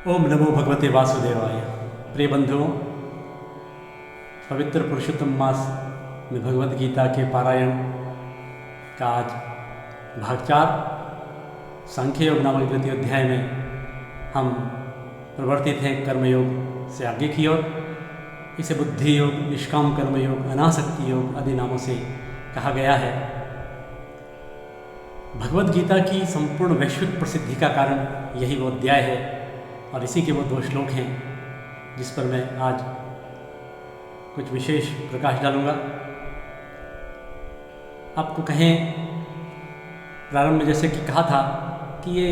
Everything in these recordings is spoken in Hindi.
ओम नमो भगवते वासुदेवाय। प्रिय बंधुओं, पवित्र पुरुषोत्तम मास में भगवद गीता के पारायण का आज भाग 4 सांख्य योग नामक द्वितीय अध्याय में हम प्रवर्तित हैं कर्मयोग से आगे की ओर। इसे बुद्धि योग, निष्काम कर्म योग, अनासक्ति योग आदि नामों से कहा गया है। भगवद गीता की संपूर्ण वैश्विक प्रसिद्धि का कारण यही वो अध्याय है और इसी के वो 2 श्लोक हैं जिस पर मैं आज कुछ विशेष प्रकाश डालूंगा। आपको कहें प्रारंभ में जैसे कि कहा था कि ये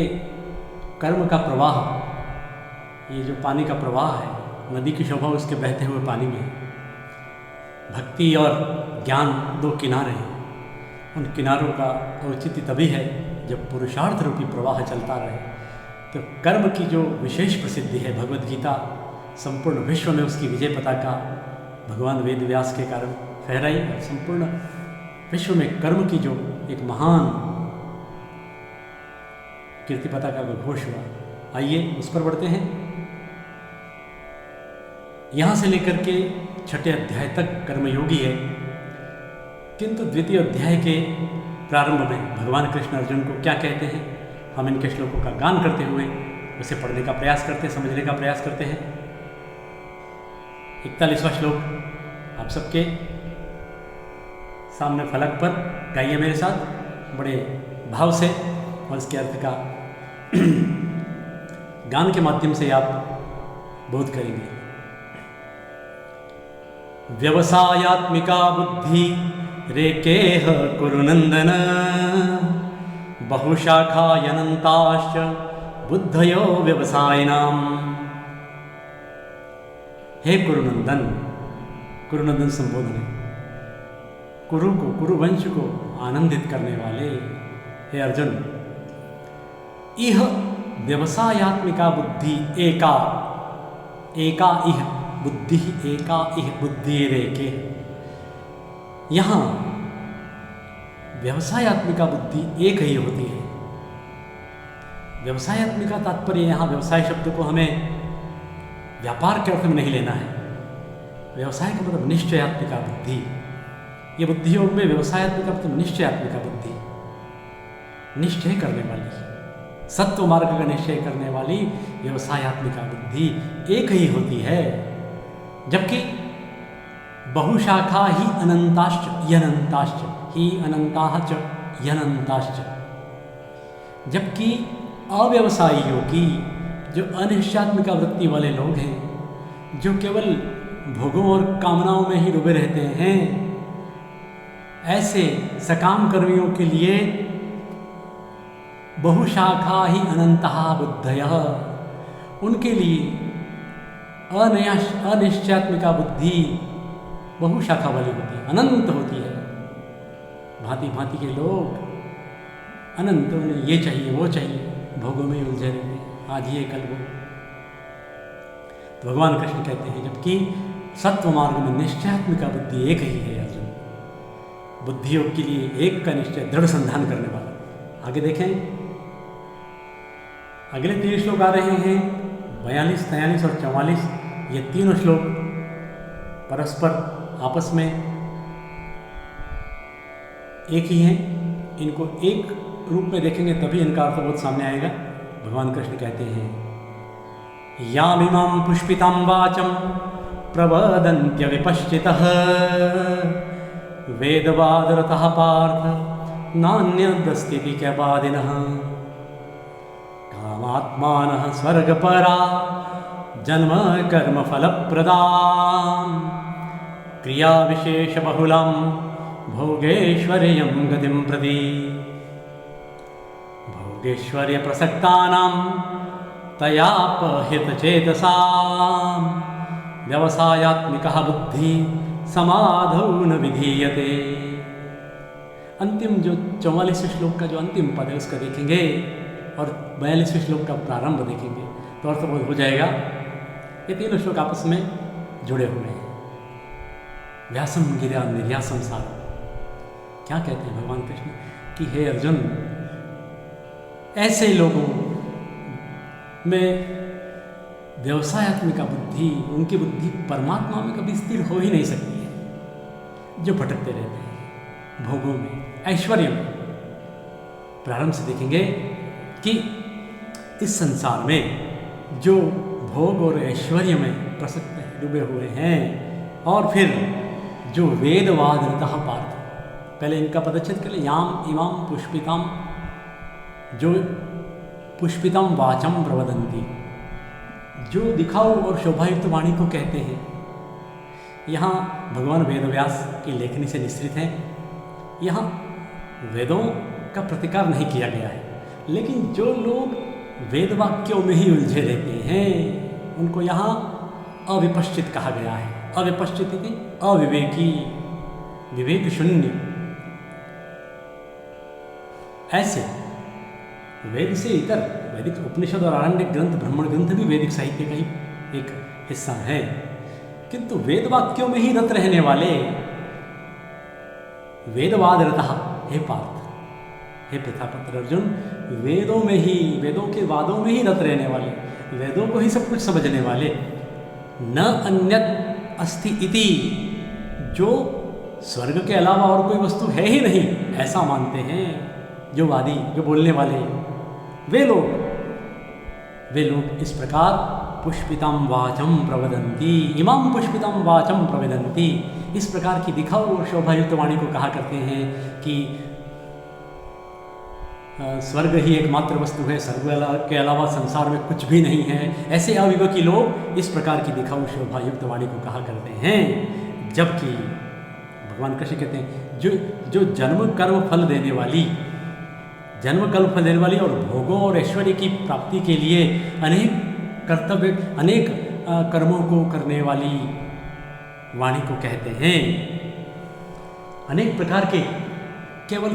कर्म का प्रवाह, ये जो पानी का प्रवाह है, नदी की शोभा उसके बहते हुए पानी में है। भक्ति और ज्ञान 2 किनारे हैं। उन किनारों का औचित्य तभी है जब पुरुषार्थ रूपी प्रवाह चलता रहे। तो कर्म की जो विशेष प्रसिद्धि है, भगवद गीता संपूर्ण विश्व में उसकी विजय पताका भगवान वेद व्यास के कारण फहराई और संपूर्ण विश्व में कर्म की जो एक महान कीर्ति पताका का घोष हुआ। आइए उस पर बढ़ते हैं। यहाँ से लेकर के 6ठे अध्याय तक कर्मयोगी है, किंतु द्वितीय अध्याय के प्रारंभ में भगवान कृष्ण अर्जुन को क्या कहते हैं, हम इनके श्लोकों का गान करते हुए उसे पढ़ने का प्रयास करते हैं, समझने का प्रयास करते हैं। 41वां श्लोक आप सबके सामने फलक पर गाइए मेरे साथ बड़े भाव से, और इसके अर्थ का गान के माध्यम से आप बोध करेंगे। व्यवसायात्मिका बुद्धि रेकेह कुरुनंदन, बहुशाखायनन्ताश्च बुद्धयो व्यवसायिनाम्। हे कुरुनंदन, कुरुनंदन संबोधन है कुरु को, कुरुवंश को आनंदित करने वाले हे अर्जुन। इह व्यवसायात्मिका बुद्धि एका इह बुद्धि, एका इह बुद्धि रेके। यहाँ व्यवसायात्मिका बुद्धि एक ही होती है। व्यवसायात्मिका तात्पर्य यहाँ व्यवसाय शब्द को हमें व्यापार के अर्थ में नहीं लेना है। व्यवसाय का मतलब निश्चयात्मिका बुद्धि। ये बुद्धि योग में व्यवसायात्मिका मतलब निश्चयात्मिका बुद्धि, निश्चय करने वाली, सत्व मार्ग का निश्चय करने वाली व्यवसायात्मिका बुद्धि एक ही होती है। जबकि बहुशाखा ही अनंताश्च यनंताश्च, ही अनंताः च यनंताश्च। जबकि अव्यवसायियों की, जो अनिश्चयात्मिका वृत्ति वाले लोग हैं, जो केवल भोगों और कामनाओं में ही डूबे रहते हैं, ऐसे सकाम कर्मियों के लिए बहुशाखा ही अनंतः बुद्धयः, उनके लिए अनिश्चयात्मिका बुद्धि बहुशाखा वाली होती है, अनंत होती है। भांति भांति के लोग अनंत, उन्हें ये चाहिए वो चाहिए, भोगों में उलझे रहते, आज ये कल वो। तो भगवान कृष्ण कहते हैं जबकि सत्व मार्ग में निश्चयात्मिका बुद्धि एक ही है अर्जुन। बुद्धि योग के लिए एक का निश्चय, दृढ़ संधान करने वाला। आगे देखें, अगले 3 श्लोक आ रहे हैं 42, 43 और 44। ये तीनों श्लोक परस्पर आपस में एक ही हैं। इनको एक रूप में देखेंगे तभी इनका अर्थबोध सामने आएगा। भगवान कृष्ण कहते हैं यामिमां पुष्पितां वाचं प्रवदन्त्य विपश्चितः, वेदवादरतः पार्थ नान्यदस्तीति कैवादिनः, कामात्मानः स्वर्गपरा जन्म कर्म फलप्रदां, क्रिया विशेष बहुलां भोगेश्वर्यं गतिं प्रति, भोगेश्वर्य प्रसक्तानां तयापहृतचेतसां, व्यवसायात्मिका बुद्धि समाधौ न विधीयते। अंतिम जो 44वें श्लोक का जो अंतिम पद है उसका देखेंगे और 42वें श्लोक का प्रारंभ देखेंगे तो अर्थबोध हो जाएगा। ये तीनों श्लोक आपस में जुड़े हुए हैं। व्यासम गिरा निर्यासम सार। क्या कहते हैं भगवान कृष्ण कि हे अर्जुन, ऐसे लोगों में व्यवसायत्मिका बुद्धि, उनकी बुद्धि परमात्मा में कभी स्थिर हो ही नहीं सकती है, जो भटकते रहते हैं भोगों में, ऐश्वर्य में। प्रारंभ से देखेंगे कि इस संसार में जो भोग और ऐश्वर्य में प्रसक्त है, डूबे हुए हैं, और फिर जो वेदवाद रतः पार्थ, पहले इनका पदच्छेद कर ले, याम इमाम पुष्पिताम, जो पुष्पितम वाचम प्रवदंती, जो दिखाऊ और शोभायुक्त वाणी को कहते हैं। यहाँ भगवान वेदव्यास की लेखनी से निश्चित हैं। यहाँ वेदों का प्रतिकार नहीं किया गया है, लेकिन जो लोग वेद वाक्यों में ही उलझे रहते हैं उनको यहाँ अविपश्चित कहा गया है। अविपश्चित थी अविवेकी, विवेक शून्य। ऐसे वेद से इतर वैदिक उपनिषद और आरण्यक ग्रंथ, ब्राह्मण ग्रंथ भी वैदिक साहित्य का ही एक हिस्सा है, किंतु वेद वाक्यों में ही रत रहने वाले वेदवाद रतः, हे पार्थ, हे प्रथापत्र अर्जुन, वेदों में ही, वेदों के वादों में ही रत रहने वाले, वेदों को ही सब कुछ समझने वाले, न अन्यत अस्ति इति, जो स्वर्ग के अलावा और कोई वस्तु है ही नहीं ऐसा मानते हैं, जो वादी, जो बोलने वाले, वे लोग इस प्रकार पुष्पितम वाचम प्रवदंती, इमाम पुष्पितम वाचम प्रवदंती, इस प्रकार की दिखाऊ और शोभायुक्त वाणी को कहा करते हैं कि स्वर्ग ही एकमात्र वस्तु है, स्वर्ग के अलावा संसार में कुछ भी नहीं है। ऐसे अविवेकी लोग इस प्रकार की दिखाऊ शोभायुक्त वाणी को कहा करते हैं, जबकि भगवान कृष्ण कहते हैं जो जन्म कर्म फल देने वाली, जन्म कर्म फल देने वाली और भोगों और ऐश्वर्य की प्राप्ति के लिए अनेक कर्तव्य, अनेक कर्मों को करने वाली वाणी को कहते हैं। अनेक प्रकार के केवल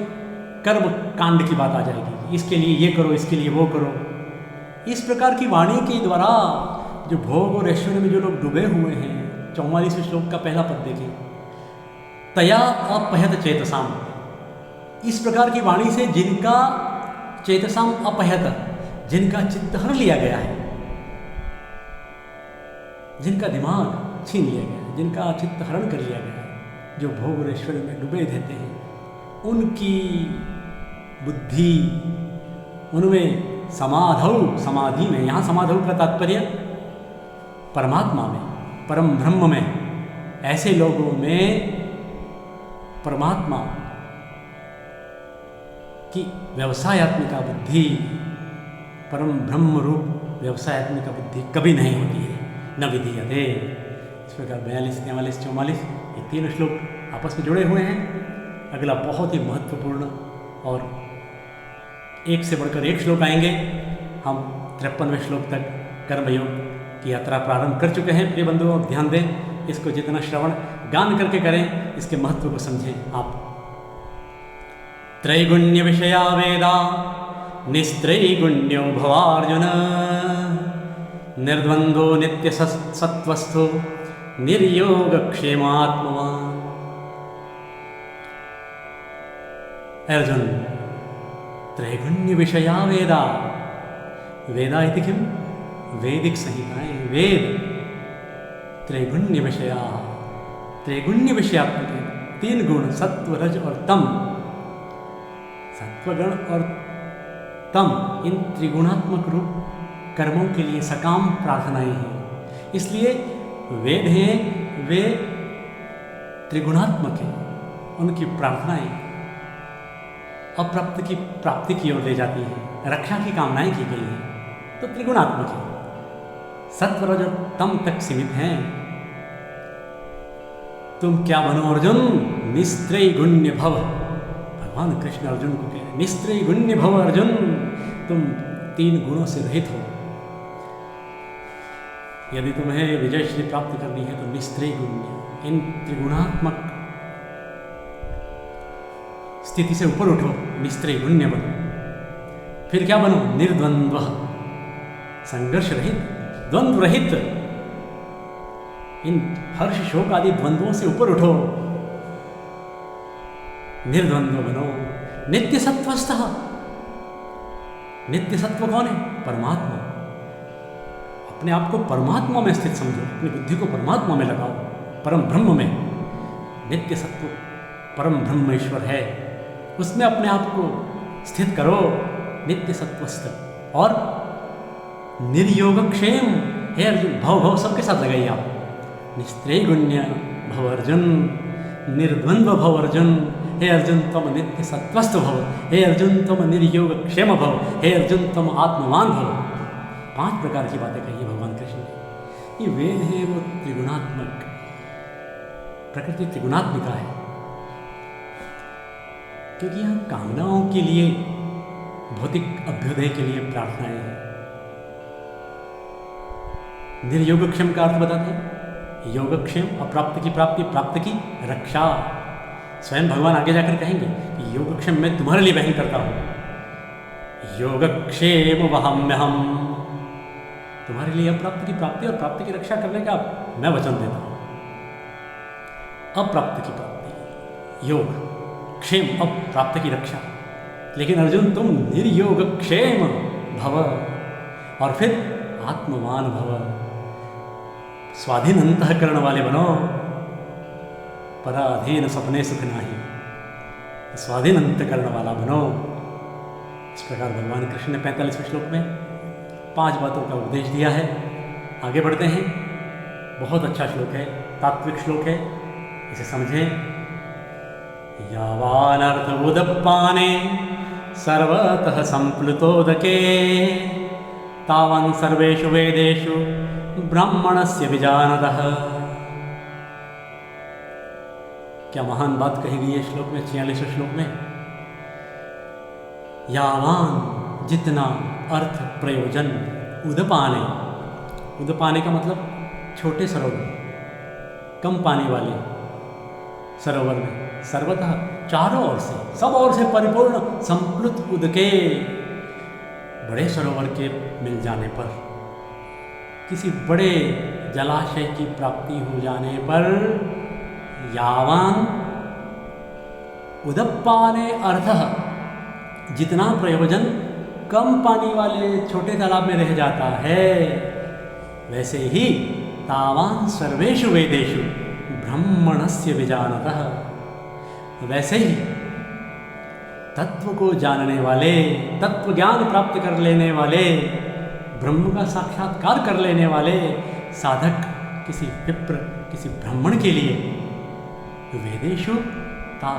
कर्म कांड की बात आ जाएगी, इसके लिए ये करो, इसके लिए वो करो। इस प्रकार की वाणी के द्वारा जो भोग और ऐश्वर्य में जो लोग डूबे हुए हैं, 44वें श्लोक का पहला पद देखें, तया अपहत चेतसाम, इस प्रकार की वाणी से जिनका चेतसाम अपहत, जिनका चित्त हर लिया गया है, जिनका दिमाग छीन लिया गया है, जिनका चित्त हरण कर लिया गया है, जो भोग और ऐश्वर्य में डूबे रहते हैं, उनकी बुद्धि उनमें समाधौ, समाधि में, यहाँ समाधौ का तात्पर्य परमात्मा में, परम ब्रह्म में, ऐसे लोगों में परमात्मा की व्यवसायत्मिका बुद्धि, परम ब्रह्म रूप व्यवसायत्मिका बुद्धि कभी नहीं होती है, न विधीयते। इस प्रकार 42, 43, 44 ये 3 श्लोक आपस में जुड़े हुए हैं। अगला बहुत ही महत्वपूर्ण और एक से बढ़कर एक श्लोक आएंगे। हम 53वें श्लोक तक कर्मयोग की यात्रा प्रारंभ कर चुके हैं। प्रिय बंधुओं, ध्यान दें, इसको जितना श्रवण गान करके करें, इसके महत्व को समझें आप। त्रैगुण्य विषया वेदा निस्त्रैगुण्यो भवार्जुन, निर्द्वंद्वो नित्य सत्वस्थो निर्योगक्षेमात्मवान्। अर्जुन, त्रैगुण्य विषया वेदा, वेदा इति किम? वैदिक संहिताएं, वेद। त्रैगुण्य विषया, त्रैगुण्य विषयात्मक है, 3 गुण, सत्व, रज और तम। सत्वगण और तम, इन त्रिगुणात्मक रूप कर्मों के लिए सकाम प्रार्थनाएं हैं। इसलिए वेद हैं, वे त्रिगुणात्मक हैं, उनकी प्रार्थनाएं अप्राप्त की प्राप्ति की ओर ले जाती है, रक्षा की कामनाएं की गई हैं, तो त्रिगुणात्मक है, सत्व रज और तम तक सीमित हैं। तुम क्या बनो अर्जुन? निस्त्रैगुण्य भव। भगवान कृष्ण अर्जुन को कह रहे, निस्त्रैगुण्य भव अर्जुन, तुम 3 गुणों से रहित हो। यदि तुम्हें विजयश्री प्राप्त करनी है तो निस्त्रैगुण्य, इन त्रिगुणात्मक स्थिति से ऊपर उठो, निस्त्रैगुण्य बनो। फिर क्या बनो? निर्द्वंद्व, संघर्ष रहित, द्वंद्व रहित, इन हर्ष शोक आदि द्वंद्वों से ऊपर उठो, निर्द्वंद्व बनो। नित्य सत्वस्थः, नित्य सत्व कौन है? परमात्मा। अपने आप को परमात्मा में स्थित समझो, अपनी बुद्धि को परमात्मा में लगाओ, परम ब्रह्म में। नित्य सत्व परम ब्रह्म ईश्वर है, उसमें अपने आप को स्थित करो, नित्य सत्वस्थ। और निर्योगक्षेम, हे अर्जुन, भव भव सबके साथ लगाइए आप। निस्त्रैगुण्य भव अर्जुन, निर्द्वंद्व भव अर्जुन, हे अर्जुन तुम नित्य सत्वस्थ भव, हे अर्जुन तुम निर्योगक्षेम भव, हे अर्जुन तुम आत्मवान भव। 5 प्रकार की बातें कही है भगवान कृष्ण ने। ये वेद है वो त्रिगुणात्मक, प्रकृति त्रिगुणात्मिका है, क्योंकि यहाँ कामनाओं के लिए, भौतिक अभ्युदय के लिए प्रार्थनाएं हैं। निर्योगक्षेम का अर्थ बताते हैं, योगक्षेम अप्राप्त की प्राप्ति, प्राप्त की रक्षा। स्वयं भगवान आगे जाकर कहेंगे कि योगक्षेम मैं तुम्हारे लिए वहन करता हूँ, योगक्षेम वहम्यहम्, तुम्हारे लिए अप्राप्त की प्राप्ति और प्राप्ति की रक्षा करने का मैं वचन देता हूँ। अप्राप्त की प्राप्ति योग, क्षेम अप्राप्त की रक्षा। लेकिन अर्जुन तुम निर्योग क्षेम भव, और फिर आत्मवान भव, स्वाधीन अंतःकरण वाले बनो, पराधीन सपने सुख नाही, स्वाधीन अंतःकरण वाला बनो। इस प्रकार भगवान कृष्ण ने 45वें श्लोक में 5 बातों का उपदेश दिया है। आगे बढ़ते हैं, बहुत अच्छा श्लोक है, तात्विक श्लोक है, इसे समझें। यावानर्थ उदप्पाने सर्वतः संप्लुतोदके तावान् सर्वेषु वेदेषु ब्राह्मणस्य विजानतः। क्या महान बात कही गई है श्लोक में, 46वें श्लोक में। यावान, जितना, अर्थ प्रयोजन, उदपाने, उदपाने का मतलब छोटे सरोवर, कम पानी वाले सरोवर में, सर्वतः चारों ओर से, सब ओर से परिपूर्ण, संप्लुत उदके, बड़े सरोवर के मिल जाने पर, किसी बड़े जलाशय की प्राप्ति हो जाने पर, यावान उदप्पाने अर्थः, जितना प्रयोजन कम पानी वाले छोटे तालाब में रह जाता है, वैसे ही तावान सर्वेषु वेदेषु ब्रह्मणस्य विजानतः, वैसे ही तत्व को जानने वाले, तत्व ज्ञान प्राप्त कर लेने वाले, ब्रह्म का साक्षात्कार कर लेने वाले साधक, किसी विप्र, किसी ब्राह्मण के लिए वेदेषु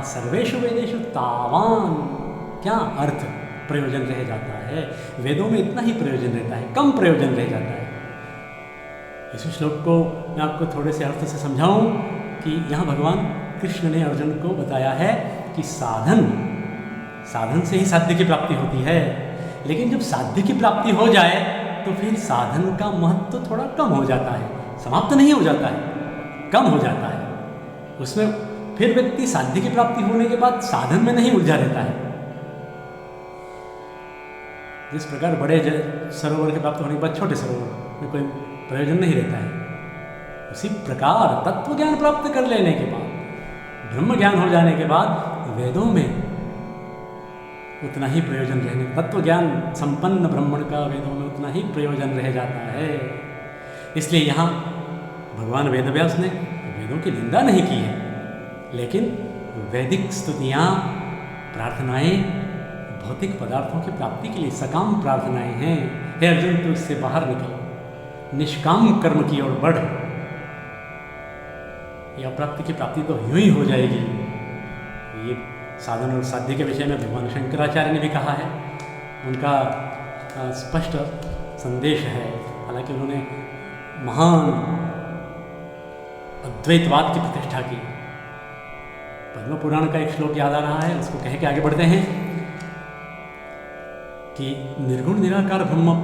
सर्वेषु वेदेषु तावान, क्या अर्थ प्रयोजन रह जाता है। वेदों में इतना ही प्रयोजन रहता है, कम प्रयोजन रह जाता है। इस श्लोक को मैं आपको थोड़े से अर्थ से समझाऊं कि यहाँ भगवान कृष्ण ने अर्जुन को बताया है कि साधन से ही साध्य की प्राप्ति होती है, लेकिन जब साध्य की प्राप्ति हो जाए तो फिर साधन का महत्व तो थोड़ा कम हो जाता है, समाप्त नहीं हो जाता है, कम हो जाता है। उसमें फिर व्यक्ति साध्य की प्राप्ति होने के बाद साधन में नहीं उलझा रहता है। जिस प्रकार बड़े सरोवर के प्राप्त होने के बाद छोटे सरोवर में कोई प्रयोजन नहीं रहता है, उसी प्रकार तत्व ज्ञान प्राप्त कर लेने के बाद, ब्रह्म ज्ञान हो जाने के बाद वेदों में उतना ही प्रयोजन रहने, तत्व ज्ञान संपन्न ब्राह्मण का वेदों में उतना ही प्रयोजन रह जाता है। इसलिए यहाँ भगवान वेदव्यास ने वेदों की निंदा नहीं की है, लेकिन वैदिक स्तुतियाँ, प्रार्थनाएं भौतिक पदार्थों की प्राप्ति के लिए सकाम प्रार्थनाएं हैं। हे अर्जुन, तू इससे बाहर निकल, निष्काम कर्म की ओर बढ़, ये अप्राप्ति की प्राप्ति तो यूं ही हो जाएगी। ये साधन और साध्य के विषय में भगवान शंकराचार्य ने भी कहा है, उनका स्पष्ट संदेश है। हालांकि उन्होंने महान अद्वैतवाद की प्रतिष्ठा की। पद्म पुराण का एक श्लोक याद आ रहा है, उसको कह के आगे बढ़ते हैं कि निर्गुण निराकार ब्रह्म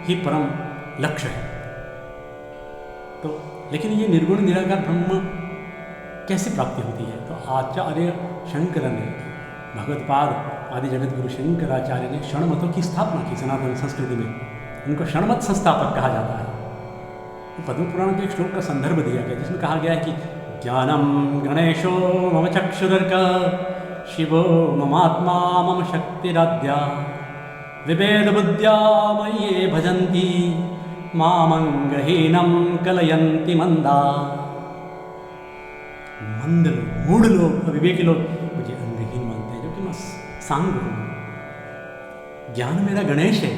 ही परम लक्ष्य है। तो लेकिन ये निर्गुण निराकार ब्रह्म कैसे प्राप्ति होती है? तो आचार्य शंकर ने, भगवत्पाद आदि जगत गुरु शंकराचार्य ने षणमतों की स्थापना की सनातन संस्कृति में। उनको षणमत संस्थापक कहा जाता है। तो पद्म पुराण के एक श्लोक का संदर्भ दिया गया जिसमें कहा गया है कि ज्ञानम गणेशो मम चक्षुर्क शिवो ममात्मा मम शक्तिराद्या विवेद बुद्ध्या मय्ये भजन्ति मामंगहीनम कलयंती मंदा। मंद लोग, मूढ़ लोग, अविवेकी लोग मुझे अंगहीन मानते हैं, जो कि मैं सांग हूँ। ज्ञान मेरा गणेश है।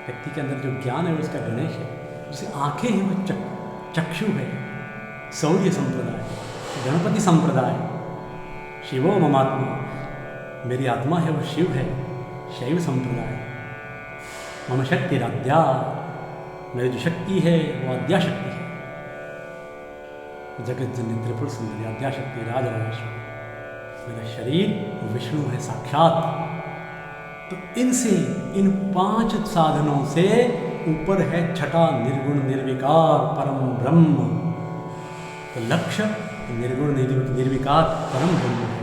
व्यक्ति के अंदर जो ज्ञान है उसका गणेश है। जिसे आंखें हैं वो चक्षु है। शौर्य संप्रदाय, गणपति संप्रदाय, शिवो ममात्मा, मेरी आत्मा है वो शिव है। शैव संप्रदाय, मम शक्ति राध्या, मेरी जो शक्ति है वो आद्या शक्ति है। जगत जननी त्रिपुर सुंदरी आद्या शक्ति राजराजेश्वरी। मेरा शरीर विष्णु है साक्षात। तो इनसे, इन 5 साधनों से ऊपर है छठा निर्गुण निर्विकार परम ब्रह्म। तो लक्ष्य निर्गुण निर्विकार परम ब्रह्म है।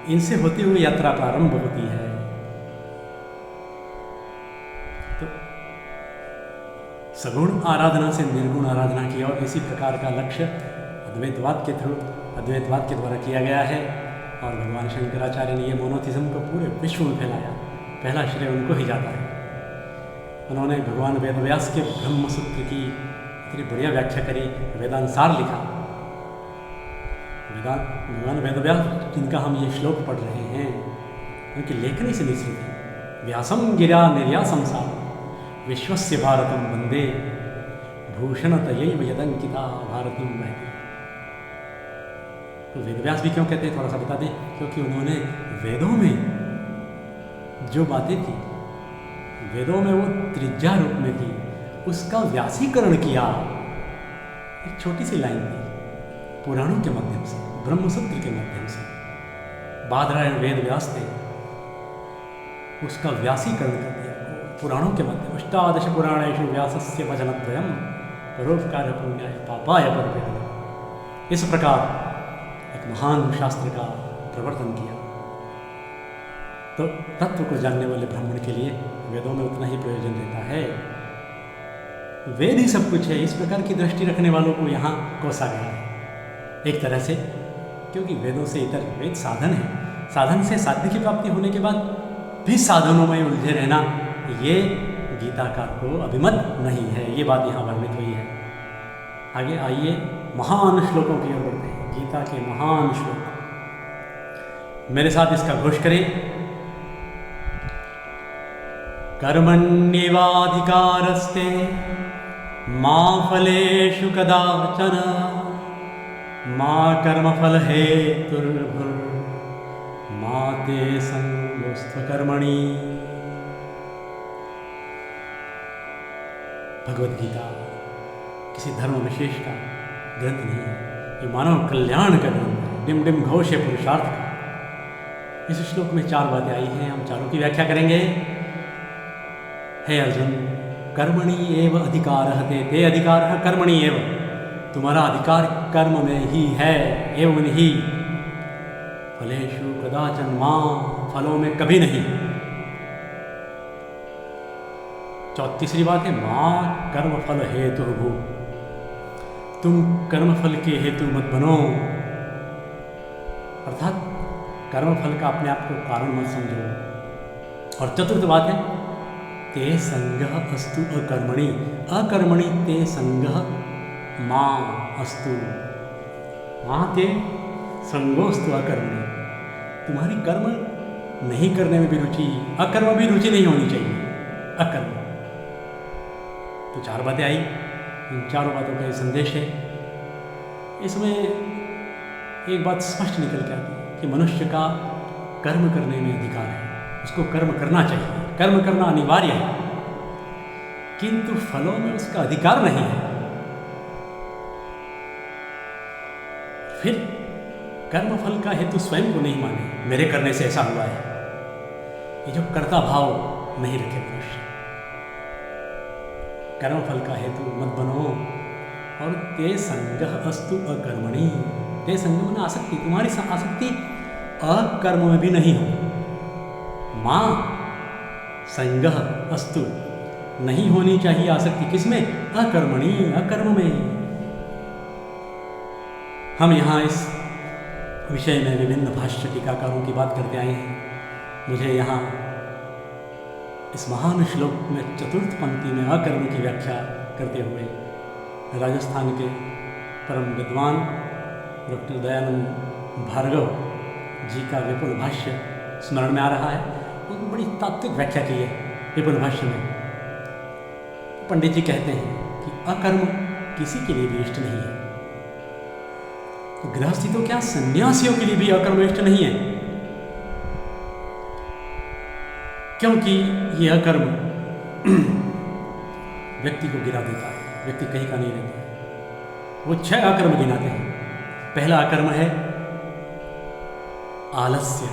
इनसे होते हुए यात्रा प्रारंभ होती है। तो सगुण आराधना से निर्गुण आराधना की और इसी प्रकार का लक्ष्य अद्वैतवाद के थ्रू, अद्वैतवाद के द्वारा किया गया है। और भगवान शंकराचार्य ने ये मोनोथिज्म को पूरे विश्व में फैलाया। पहला श्रेय उनको ही जाता है। उन्होंने भगवान वेदव्यास के ब्रह्म सूत्र की इतनी बढ़िया व्याख्या करी, वेदांसार लिखा। भगवान वेदव्यास जिनका हम ये श्लोक पढ़ रहे हैं, उनकी लेखनी से निश्चित है। व्यासम गिरा निर्यासम सार विश्वस्य भारतम वंदे भूषणतयैव यदंकिता भारतीम महती। तो वेदव्यास भी क्यों कहते हैं, थोड़ा सा बता दें। क्योंकि उन्होंने वेदों में जो बातें थी, वेदों में वो त्रिज्या रूप में थी, उसका व्यासीकरण किया। एक छोटी सी लाइन थी पुराणों के माध्यम से, ब्रह्मसूत्र के माध्यम से। बादरायण वेद व्यास थे, उसका व्यासीकरण कर दिया पुराणों के माध्यम। अष्टादश पुराणेषु व्यासस्य वचनद्वयम् परोपकार पुण्याय पापाय परवेदनम्। इस प्रकार एक महान शास्त्र का प्रवर्तन किया। तो तत्व को जानने वाले ब्राह्मण के लिए वेदों में उतना ही प्रयोजन रहता है। वेद ही सब कुछ है, इस प्रकार की दृष्टि रखने वालों को यहाँ कोसा गया है एक तरह से। क्योंकि वेदों से इतर वेद साधन है, साधन से साध्य की प्राप्ति होने के बाद भी साधनों में उलझे रहना, ये गीताकार को अभिमत नहीं है। ये बात यहाँ वर्णित हुई है। आगे आइए महान श्लोकों की ओर बढ़ते हैं। गीता के महान श्लोक, मेरे साथ इसका घोष करें। कर्मण्येवाधिकारस्ते मा फलेषु कदाचन मा कर्मफल हेतुर्भुर्मा ते संगोऽस्त्वकर्मणि। भगवद गीता किसी धर्म विशेष का ग्रंथ नहीं है, ये मानव कल्याण का ग्रंथ है। डिम डिम घोष है पुरुषार्थ का। इस श्लोक में 4 बातें आई हैं, हम चारों की व्याख्या करेंगे। हे अर्जुन, कर्मणि एव अधिकारः ते अधिकारः कर्मणि एव। तुम्हारा अधिकार कर्म में ही है, एवं ही। फलेषु कदाचन मां, फलों में कभी नहीं। तीसरी बात है मां कर्मफल हेतुर्भु, तुम कर्मफल के हेतु मत बनो। अर्थात कर्मफल का अपने आप को कारण मत समझो। और चतुर्थ बात है ते संगः अस्तु अकर्मणि, अकर्मणि ते संगः मां अस्तु, मां ते संगोस्तु अकर्मणि। तुम्हारी कर्म नहीं करने में भी रुचि, अकर्म भी रुचि नहीं होनी चाहिए, अकर्म। तो 4 बातें आई, इन चारों बातों का ये संदेश है। इसमें एक बात स्पष्ट निकल के आती है कि मनुष्य का कर्म करने में अधिकार है, उसको कर्म करना चाहिए, कर्म करना अनिवार्य है, किंतु फलों में उसका अधिकार नहीं है। फिर कर्म फल का हेतु स्वयं को नहीं माने, मेरे करने से ऐसा हुआ है, ये जो कर्ता भाव नहीं रखे मनुष्य। कर्म फल का हेतु मत बनो। और ते संगः अस्तु अकर्मणि, ते संग में आसक्ति, तुम्हारी आसक्ति अकर्म में भी नहीं हो। मां संगः अस्तु, नहीं होनी चाहिए आसक्ति, किसमें? अकर्मणि, अकर्म में। हम यहाँ इस विषय में विभिन्न भाष्य टीकाकारों की बात करते आए हैं। मुझे यहाँ इस महान श्लोक में चतुर्थ पंक्ति में अकर्म की व्याख्या करते हुए राजस्थान के परम विद्वान डॉक्टर दयानंद भार्गव जी का विपुल भाष्य स्मरण में आ रहा है। उन्होंने बड़ी तात्विक व्याख्या की है विपुल भाष्य में। पंडित जी कहते हैं कि अकर्म किसी के लिए भी इष्ट नहीं है। तो गृहस्थी तो क्या, सन्यासियों के लिए भी अकर्म इष्ट नहीं है, क्योंकि ये अकर्म व्यक्ति को गिरा देता है, व्यक्ति कहीं का नहीं रहता है। वो 6 अकर्म गिनाते हैं। पहला अकर्म है आलस्य।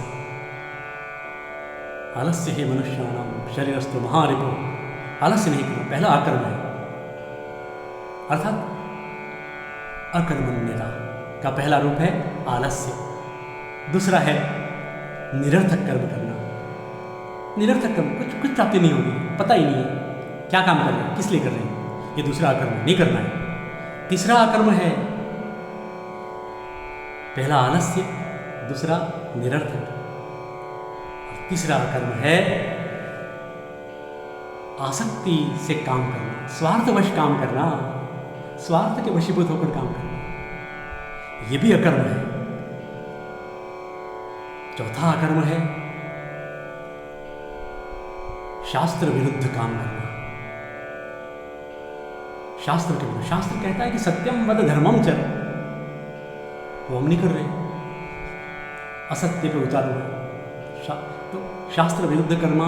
आलस्य है मनुष्याणाम शरीरस्थो महारिपो। आलस्य नहीं करना पहला अकर्म है, अर्थात अकर्मण्यता का पहला रूप है आलस्य। दूसरा है निरर्थक कर्म करना। निरर्थक कर्म, कुछ प्राप्ति नहीं होगी, पता ही नहीं है क्या काम कर रहे हैं, किस लिए कर रहे हैं, ये दूसरा अकर्म नहीं करना है। तीसरा अकर्म है, पहला आलस्य, दूसरा निरर्थक, और तीसरा अकर्म है आसक्ति से काम करना, स्वार्थवश काम करना, स्वार्थ के वशीभूत होकर काम करना, ये भी अकर्म है। चौथा अकर्म है शास्त्र विरुद्ध काम करना। शास्त्र के विरुद्ध, शास्त्र कहता है कि सत्यम वद धर्मम चर, वो हम नहीं कर रहे, असत्य पे उतारू है। तो शास्त्र विरुद्ध कर्म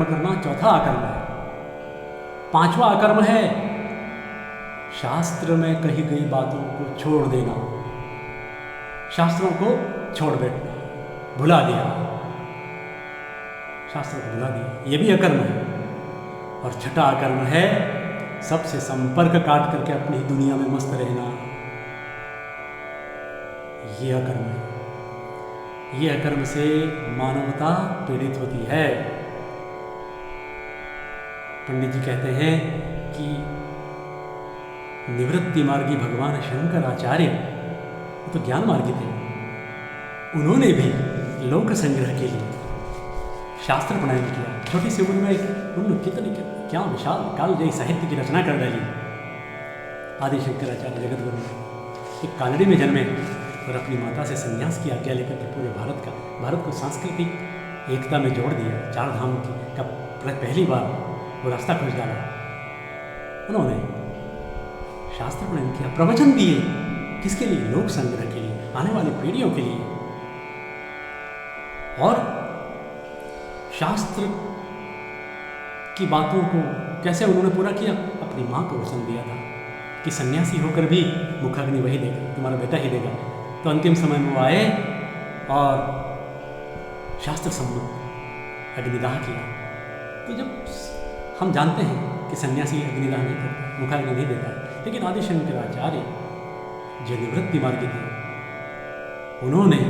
करना चौथा अकर्म है। पांचवा अकर्म है शास्त्र में कही गई बातों को छोड़ देना, शास्त्रों को छोड़ बैठना, भुला दिया, शास्त्रों को भुला दिया, ये भी अकर्म है। और छठा अकर्म है सबसे संपर्क काट करके अपनी दुनिया में मस्त रहना, ये अकर्म है। ये अकर्म से मानवता पीड़ित होती है। पंडित जी कहते हैं कि निवृत्ति मार्गी भगवान शंकराचार्य तो ज्ञान मार्गी थे, उन्होंने भी लोक संग्रह के लिए शास्त्र प्रणयन किया। छोटी सी उम्र में उन्होंने कितनी क्या विशाल कालजयी साहित्य की रचना कर डाली। आदि शंकराचार्य जगत गुरु एक कालड़ी में जन्मे और अपनी माता से संन्यास की आज्ञा लेकर के पूरे भारत को सांस्कृतिक एकता में जोड़ दिया। 4 धाम का पहली बार वो रास्ता खोज डाला। उन्होंने शास्त्र प्रणयन किया, प्रवचन दिए, किसके लिए? लोक संग्रह के लिए, आने वाली पीढ़ियों के लिए। और शास्त्र की बातों को कैसे उन्होंने पूरा किया? अपनी माँ को वचन दिया था कि सन्यासी होकर भी मुखाग्नि वही देगा, तुम्हारा बेटा ही देगा। तो अंतिम समय में वो आए और शास्त्र सम्मत अग्निदाह किया। तो जब हम जानते हैं कि सन्यासी अग्निदाह नहीं करता, मुखाग्नि नहीं देता है, लेकिन आदि शंकराचार्य जो निवृत्ति मार्गी थे, उन्होंने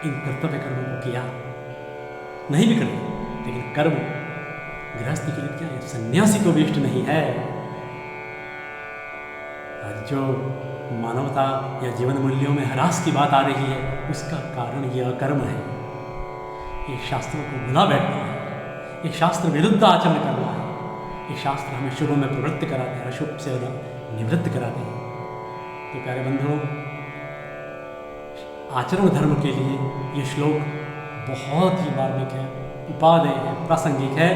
इन कर्तव्य कर्मों को किया। नहीं भी करते, लेकिन कर्म गृहस्थी के लिए क्या है? सन्यासी को भी इष्ट नहीं है। और जो मानवता या जीवन मूल्यों में ह्रास की बात आ रही है, उसका कारण यह अकर्म है। ये शास्त्रों को भुला बैठना है, ये शास्त्र विरुद्ध आचरण करना है। ये शास्त्र हमें शुभ में प्रवृत्त कराते हैं, अशुभ से निवृत्त कराते हैं। तो प्यारे बंधुओं, आचरण धर्म के लिए ये श्लोक बहुत ही मार्मिक है, उपादेय है, प्रासंगिक है।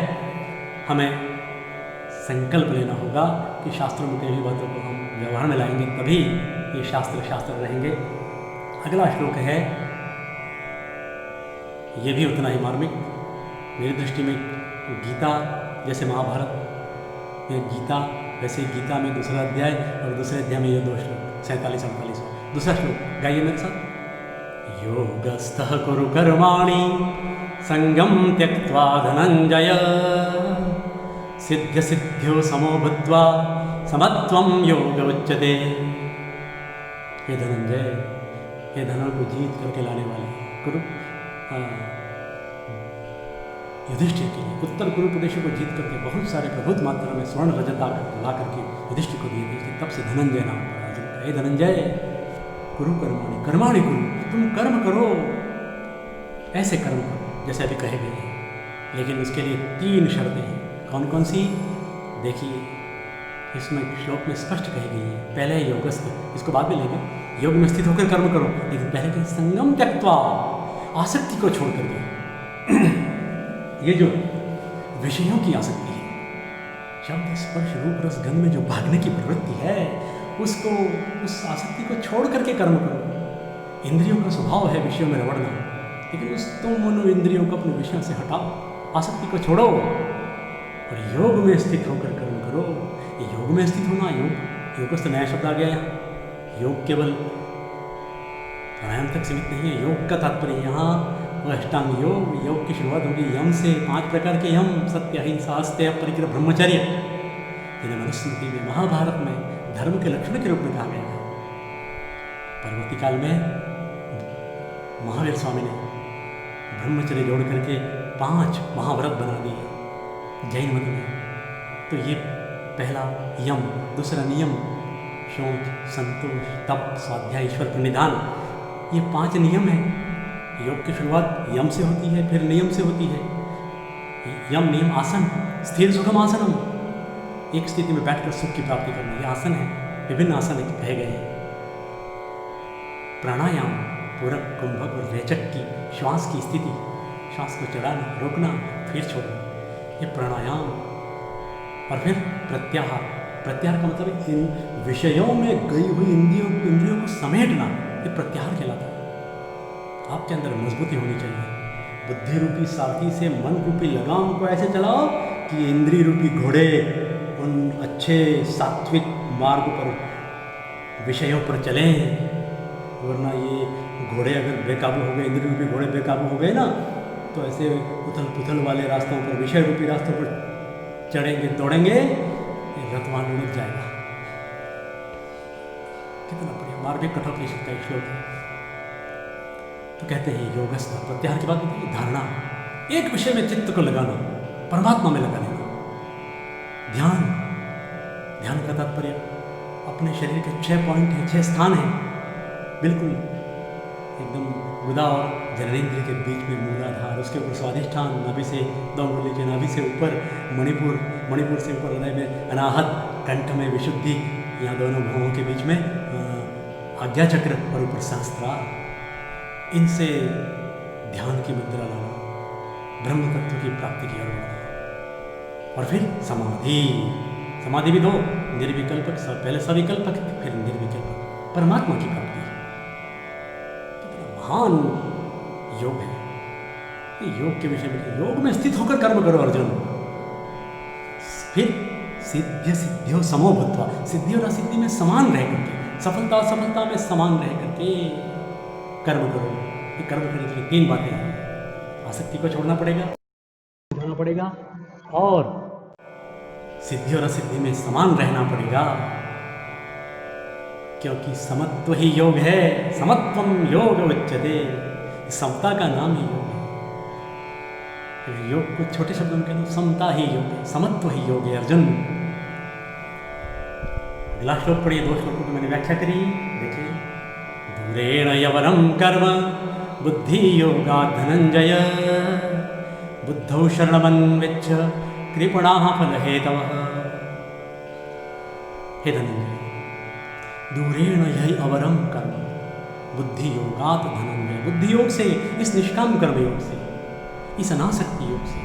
हमें संकल्प लेना होगा कि शास्त्रों में कई बातों को हम व्यवहार में लाएंगे, तभी ये शास्त्र रहेंगे। अगला श्लोक है, ये भी उतना ही मार्मिक मेरी दृष्टि में। गीता जैसे महाभारत में गीता, वैसे गीता में दूसरा अध्याय और दूसरे अध्याय में ये 2 श्लोक 47-48। दूसरा श्लोक गाइए मेरे साथ। योगस्थः कुरु कर्माणि संगम त्यक्त्वा धनंजय सिद्ध सिद्ध्यो समो भूत्वा समत्वं योग उच्यते। हे धनंजय, हे धनों को जीत करके लाने वाले कुरु युधिष्ठिर के लिए उत्तर कुरु प्रदेशों को जीत करके बहुत सारे प्रभुत मात्रा में स्वर्ण रजत ला करके युधिष्ठिर को दिए थे। तब से धनंजय नाम पड़ा अर्जुन का। हे धनंजय, कुरु कर्माणि, कर्माणि कुरु, तुम कर्म करो, ऐसे कर्म करो जैसे अभी कहे गए हैं। लेकिन उसके लिए 3 शर्तें हैं। कौन कौन सी? देखिए, इसमें श्लोक में स्पष्ट कही गई है। पहले है योगस्थ, इसको बाद में लेंगे। योग में स्थित होकर कर्म करो, लेकिन पहले के संगम त्यक्त्वा, आसक्ति को छोड़ करके। ये जो विषयों की आसक्ति है, शब्द स्पर्श रूप रस गंध में जो भागने की प्रवृत्ति है, उसको, उस आसक्ति को छोड़ करके कर्म करो। इंद्रियों का स्वभाव है विषयों में रगड़ना, लेकिन तुम उन इंद्रियों को अपने विषयों से हटाओ, आसक्ति को छोड़ो और योग में स्थित होकर कर्म करो। ये योग में स्थित होना, योगस्थ नया शब्द आ गया यहाँ। योग केवल प्राणायाम तक सीमित नहीं है। योग का तात्पर्य यहाँ अष्टांग योग। योग की शुरुआत होगी यम से। 5 प्रकार के यम, सत्य, अहिंसा, अस्तेय, परिग्रह, ब्रह्मचर्य। इन्हें मनुस्मृति में, महाभारत में धर्म के लक्षण के रूप में कहा गया है। परवर्ती काल में महावीर स्वामी ने ब्रह्मचर्य जोड़ करके 5 महाव्रत बना दिए जैन मत में। तो ये पहला यम, दूसरा नियम, शौच, संतोष, तप, स्वाध्याय, ईश्वर प्रणिधान, ये 5 नियम हैं। योग की शुरुआत यम से होती है, फिर नियम से होती है। यम, नियम, आसन, स्थिर सुखम आसनम, एक स्थिति में बैठकर सुख की प्राप्ति करना, ये आसन है। विभिन्न आसन कहे गए हैं। प्राणायाम, पूरक, कुंभक और रेचक की श्वास की स्थिति, श्वास को चढ़ाना, रोकना, फिर छोड़ना, ये प्राणायाम। और फिर प्रत्याहार। प्रत्याहार का मतलब इन विषयों में गई हुई इंद्रियों को समेटना, ये प्रत्याहार कहलाता है। आपके अंदर मजबूती होनी चाहिए। बुद्धि रूपी सारथी से मन रूपी लगाम को ऐसे चलाओ कि इंद्रिय रूपी घोड़े उन अच्छे सात्विक मार्ग पर, विषयों पर चलें। वरना ये घोड़े अगर बेकाबू हो गए, इंद्रिय रूपी घोड़े बेकाबू हो गए ना, तो ऐसे उथल पुथल वाले रास्तों पर, विषय रूपी रास्तों पर चढ़ेंगे, दौड़ेंगे, रथवान उड़ जाएगा। कितना बढ़िया मार्ग कठोपनिषद का एक श्लोक है। तो कहते हैं योगस्थ। प्रत्याहार की बात बताइए, धारणा, एक विषय में चित्त को लगाना, परमात्मा में लगा लेना। ध्यान, ध्यान का तात्पर्य अपने शरीर के 6 पॉइंट हैं, 6 स्थान हैं, बिल्कुल एकदम गुदा और जननेंद्रिय के बीच में मूलाधार, उसके ऊपर स्वाधिष्ठान, नाभि से 2 अंगुली के नाभि से ऊपर मणिपुर, मणिपुर से ऊपर हृदय में अनाहत, कंठ में विशुद्धि, यहाँ दोनों भुवों के बीच में आज्ञा चक्र और ऊपर सहस्त्रार। इनसे ध्यान की मुद्रा लाना, ब्रह्म तत्व की प्राप्ति की ओर बढ़ना। और फिर समाधि। समाधि भी 2, निर्विकल्पक, पहले सविकल्पक, फिर निर्विकल्पक, परमात्मा की प्राप्ति। महान योग है। योग के विषय में, योग में स्थित होकर कर्म करो अर्जुन। फिर सिद्ध सिद्धियों समो भूत्वा, सिद्धि और असिद्धि में समान रह करके, सफलता और सफलता में समान रह करके कर्म करो। ये कर्म करने के लिए 3 बातें हैं। आसक्ति को छोड़ना पड़ेगा, छोड़ना पड़ेगा, और सिद्धि और असिद्धि में समान रहना पड़ेगा, क्योंकि समत्व ही योग है। समत्वम योग उच्यते, समता का नाम ही योग है। योग को छोटे शब्दों में कहना, समता ही योग है, समत्व ही योग है अर्जुन। अगला श्लोक पढ़िए, 2 श्लोकों की मैंने व्याख्या करी, देखिए। दूरेण यवरम कर्म बुद्धि योगा धनंजय, बुद्धौ शरणमन्विच्छ कृपणाः फलहेतवः। हे धनंजय, दूरेण यही अवरम कर्म बुद्धि योगात धनंजय। बुद्धि योग से, इस निष्काम कर्म योग से, इस अनासक्ति योग से,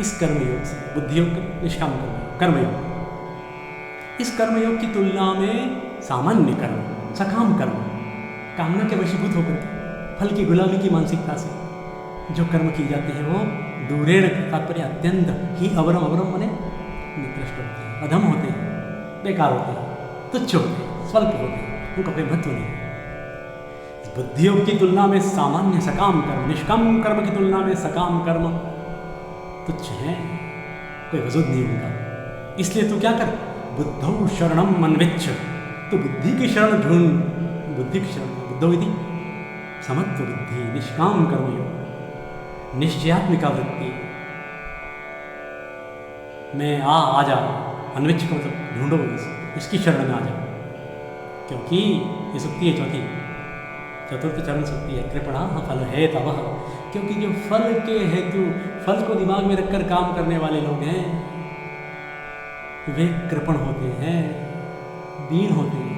इस कर्म योग से, बुद्धि योग, निष्काम कर्म योग, इस कर्म योग की तुलना में सामान्य कर्म, सकाम कर्म, कामना के वशीभूत होकर के, फल की गुलामी की मानसिकता से जो कर्म किए जाते हैं, वो दूरेण, तात्पर्य अत्यंत ही अवरम। अवरम माने निकृष्ट होते हैं, अधम होते हैं, बेकार होते हैं, तुच्छ होते हैं, स्वल्प होते हैं, उनका कोई महत्व नहीं। बुद्धि योग की तुलना में सामान्य सकाम कर्म, निष्काम कर्म की तुलना में सकाम कर्म तुच्छ हैं, कोई वजूद नहीं उनका। इसलिए तू क्या कर, बुद्धौ शरणम अन्विच्छ, तो बुद्धि की शरण ढूंढ, बुद्धि की शरण, बुद्धौ इति समत्व बुद्धि, निष्काम कर्मयोग, निश्चयात्मिका वृत्ति में आ जा, अन्विच्छ को मतलब ढूंढो, इसकी शरण में आ जा, क्योंकि ये सुक्ति है चौथी, चतुर्थ चरण सुक्ति है, कृपणा फल है तब, क्योंकि जो फल के हेतु, फल को दिमाग में रखकर काम करने वाले लोग हैं वे कृपण होते हैं, दीन होते हैं,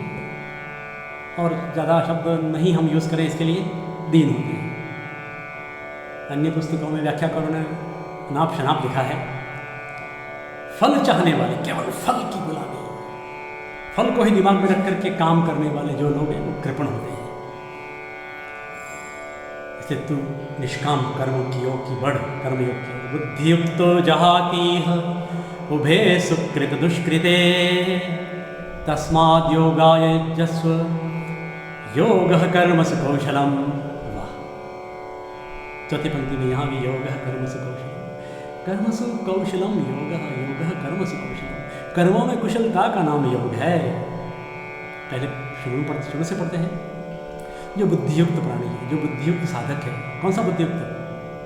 और ज़्यादा शब्द नहीं हम यूज़ करें इसके लिए, दीन होते हैं। अन्य पुस्तकों में व्याख्याकारों ने नाप शनाप लिखा है, फल चाहने वाले, केवल फल की गुलामी, फल को ही दिमाग में रख करके काम करने वाले जो लोग हैं वो कृपण होते हैं। इसलिए तू निष्काम कर्म की योग की बढ़, कर्मयोग की ओर। बुद्धियुक्तो जहातीह उभे सुकृत दुष्कृते तस्माद् योगाय युज्यस्व योगः कर्मसु कौशलम। वाह, चौथी पंक्ति में यहाँ भी योगः कर्मसु कौशलम, कर्मसु कौशलम योगः, योगः कर्मसु कौशलम। कर्मों में कुशलता का नाम योग है। पहले शुरू से पढ़ते हैं। जो बुद्धियुक्त प्राणी है, जो बुद्धियुक्त साधक है, कौन सा बुद्धियुक्त?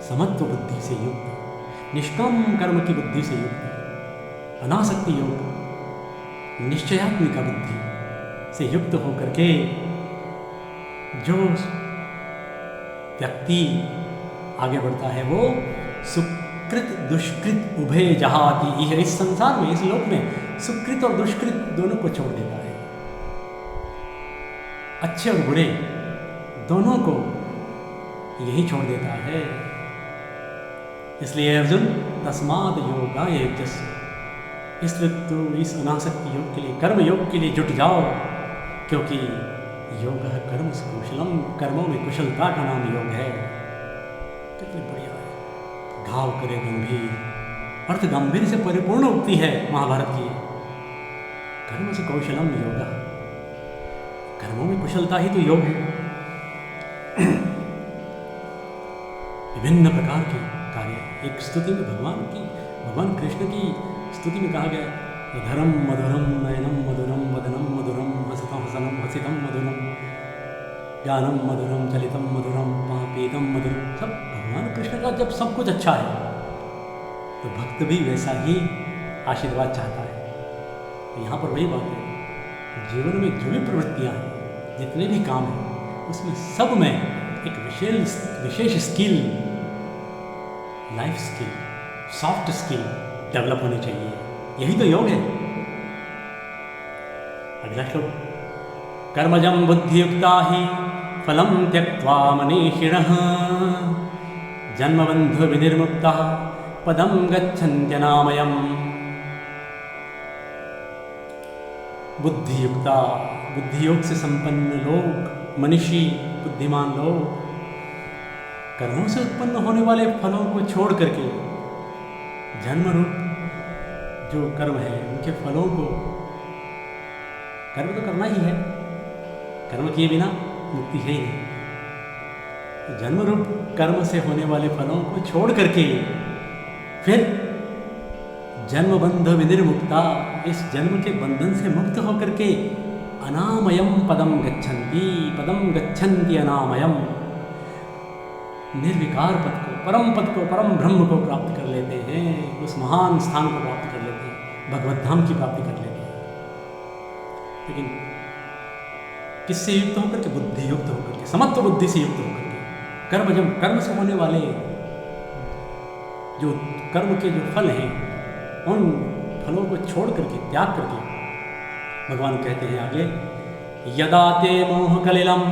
समत्व बुद्धि से युक्त, निष्काम कर्म की बुद्धि से युक्त, अनासक्ति योग, निश्चयात्मिका बुद्धि से युक्त होकर के जो व्यक्ति आगे बढ़ता है वो सुकृत दुष्कृत उभय जहाती। यह इस संसार में, इस लोक में सुकृत और दुष्कृत दोनों को छोड़ देता है, अच्छे और बुरे दोनों को यही छोड़ देता है। इसलिए अर्जुन तस्माद् योगाय युज्यस्व, इसलिए तू इस अनासक्ति योग के लिए, कर्म योग के लिए जुट जाओ, क्योंकि योग है कर्मसु कौशलम, कर्मों में कुशलता का नाम योग है। कितनी बढ़िया है। घाव करे गंभीर, अर्थ गंभीर से परिपूर्ण उक्ति है महाभारत की। कर्मसु कौशलम योग, कर्मों में कुशलता ही तो योग है। विभिन्न प्रकार के कार्य, एक स्तुति में भगवान कृष्ण की स्तुति में कहा गया, धरम मधुरम नयनम मधुरम वदनम मधुरम हसतम हसनम हसितम मधुरम ज्ञानम मधुरम चलितम मधुरम पीतम मधुरम। सब भगवान कृष्ण का जब सब कुछ अच्छा है तो भक्त भी वैसा ही आशीर्वाद चाहता है। तो यहाँ पर वही बात है, जीवन में जो भी प्रवृत्तियाँ हैं, जितने भी काम हैं, उसमें सब में एक विशेष skill, life skill, soft skill develop होनी चाहिए। यही तो योग है। अगला श्लोक, कर्मजं बुद्धियुक्ता ही फलं त्यक्त्वा मनीषिणः जन्मबन्धु विनिर्मुक्तः पदं गच्छन्त्यनामयम्। बुद्धियुक्ता, बुद्धियोग से संपन्न लोग, मनीषी बुद्धिमान लोग, कर्मों से उत्पन्न होने वाले फलों को छोड़ करके, जन्म रूप जो कर्म है उनके फलों को, कर्म तो करना ही है, कर्म किए बिना मुक्ति है ही नहीं। तो जन्म रूप कर्म से होने वाले फलों को छोड़ करके फिर जन्म बंध विनिर्मुक्ता, इस जन्म के बंधन से मुक्त होकर के अनामयम पदम गच्छन्ति अनामयम, निर्विकार पद को, परम ब्रह्म को प्राप्त कर लेते हैं, उस महान स्थान को प्राप्त कर लेते हैं, भगवत धाम की प्राप्ति कर लेते हैं। लेकिन किससे युक्त होकर के? बुद्धि युक्त होकर के, समत्व बुद्धि से युक्त होकर के। कर्म से होने वाले जो कर्म के जो फल हैं, उन फलों को छोड़ करके, त्याग करके, भगवान कहते हैं आगे, यदा ते मोह कलिलम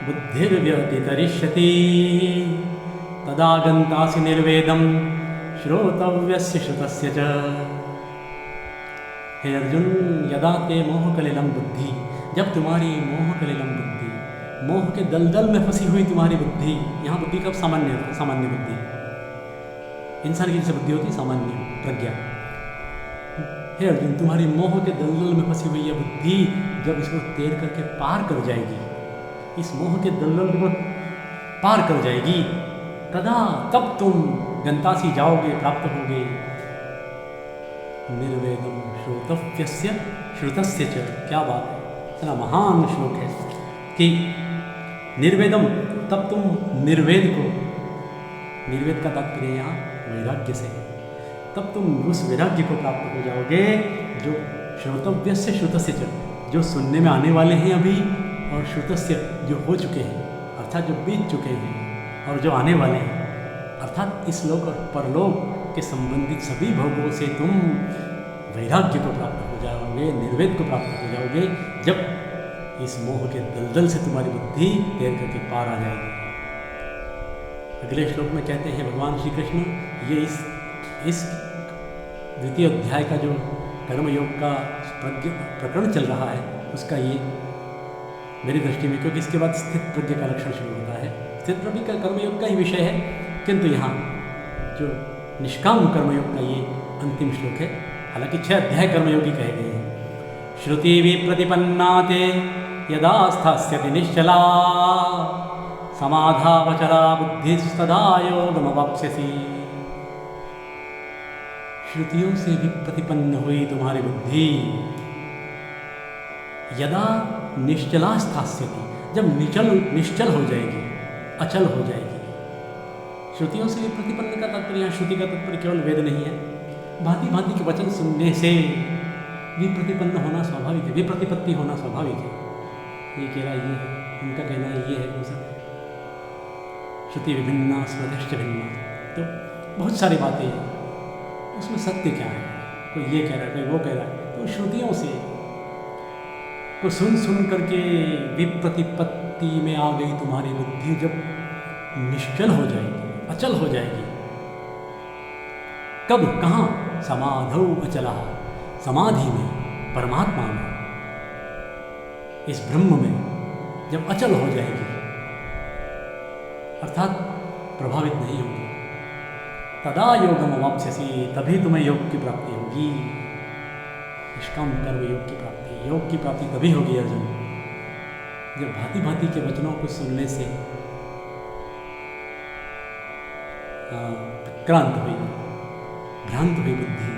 बुद्धिर्व्यतितरिष्यति तदा गन्तासि निर्वेदम श्रोतव्यस्य श्रुतस्य च। हे अर्जुन, यदा ते मोह कलिलम बुद्धि, जब तुम्हारी मोह कलिलम बुद्धि, मोह के दलदल में फंसी हुई तुम्हारी बुद्धि, यहाँ बुद्धि कब सामान्य बुद्धि, इंसान की जैसे बुद्धि होती सामान्य प्रज्ञा। हे अर्जुन, तुम्हारी मोह के दलदल में फंसी हुई यह बुद्धि जब इसको तैर करके पार कर जाएगी, इस मोह के दलदल को पार कर जाएगी, तब तुम गंतासी जाओगे, प्राप्त होगे निर्वेदम श्रोतव्यस्य श्रुतस्य च। क्या बात है, इतना महान श्लोक है कि निर्वेदम, तब तुम निर्वेद को, निर्वेद का तात्पर्य यहाँ वैराग्य से है, तब तुम उस वैराग्य को प्राप्त हो जाओगे जो श्रोतव्यस्य श्रुतस्य च, जो सुनने में आने वाले हैं अभी, और श्रुतस्य जो हो चुके हैं, अर्थात जो बीत चुके हैं और जो आने वाले हैं। अर्थात इस लोक और परलोक के संबंधित सभी भोगों से तुम वैराग्य को प्राप्त हो जाओगे, निर्वेद को प्राप्त हो जाओगे, जब इस मोह के दलदल से तुम्हारी बुद्धि तैर करके पार आ जाएगी। अगले श्लोक में कहते हैं भगवान श्री कृष्ण, ये इस द्वितीय अध्याय का जो कर्मयोग का प्रकरण चल रहा है उसका ये मेरी दृष्टि में, क्योंकि इसके बाद स्थित प्रज्ञ का लक्षण शुरू होता है, स्थित प्रज्ञ का कर्मयोग का ही विषय है, किंतु यहाँ जो निष्काम कर्मयोग का ये अंतिम श्लोक है। हालांकि 6 अध्याय कर्मयोगी कहे गए हैं। श्रुति विप्रतिपन्नाते यदा स्थास्यति निश्चला समाधावचला बुद्धिस्तदा योगमवाप्स्यसि। श्रुतियों से भी प्रतिपन्न हुई तुम्हारी बुद्धि यदा निश्चला स्थास्यति, जब निश्चल हो जाएगी, अचल हो जाएगी। श्रुतियों से भी प्रतिपन्न का तात्पर्य, यहाँ श्रुति का तात्पर्य केवल वेद नहीं है, भांति भांति के वचन सुनने से विप्रतिपन्न होना स्वाभाविक है, विप्रतिपत्ति होना स्वाभाविक है। ये कह रहा ये है, उनका कहना ये है, वो सब श्रुति विभिन्ना स्मृतिश्च भिन्ना, तो बहुत सारी बातें हैं, उसमें सत्य क्या है, कोई ये कह रहा है, कोई वो कह रहा है। तो श्रुतियों से को सुन करके विप्रतिपत्ति में आ गई तुम्हारी बुद्धि, जब निश्चल हो जाएगी, अचल हो जाएगी। कब, कहाँ? समाधौ अचला, समाधि में, परमात्मा में, इस ब्रह्म में जब अचल हो जाएगी, अर्थात प्रभावित नहीं होगी, तदा योगम अवाप्स्यसि, तभी तुम्हें योग की प्राप्ति होगी, निष्काम कर्म योग की प्राप्ति। योग की प्राप्ति तभी होगी अर्जुन, जब भांति भांति के वचनों को सुनने से क्रांत हुई, भ्रांत हुई बुद्धि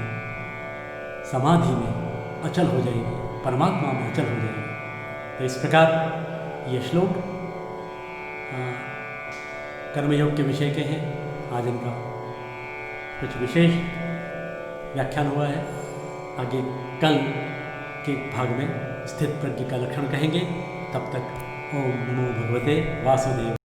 समाधि में अचल हो जाएगी, परमात्मा में अचल हो जाएगी। तो इस प्रकार ये श्लोक कर्मयोग के विषय के हैं। आज इनका कुछ विशेष व्याख्यान हुआ है, आगे कल के भाग में स्थित प्रज्ञ का लक्षण कहेंगे। तब तक ओम नमो भगवते वासुदेव।